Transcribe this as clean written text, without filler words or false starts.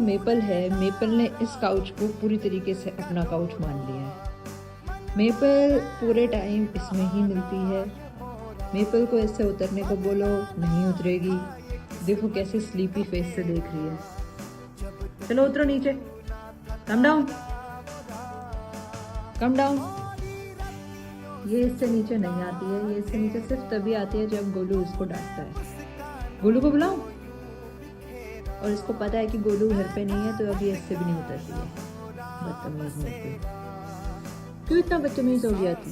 Maple है, maple ने इस काउच को पूरी तरीके से अपना काउच मान लिया है। मेपल पूरे टाइम इसमें ही मिलती है। मेपल को इससे उतरने को बोलो, नहीं उतरेगी। देखो कैसे स्लीपी फेस से देख रही है। चलो उतरो नीचे, कम डाउन, कम डाउन। ये इससे नीचे नहीं आती है, ये इससे नीचे सिर्फ तभी आती है जब गोलू इसको डांटता है। गोलू को बुलाऊं? और इसको पता है कि गोलू घर पे नहीं है, तो अब ये इससे भी नहीं उतरती है। बदतमीज मेपल, क्यों इतना बदतमीज हो गया थी?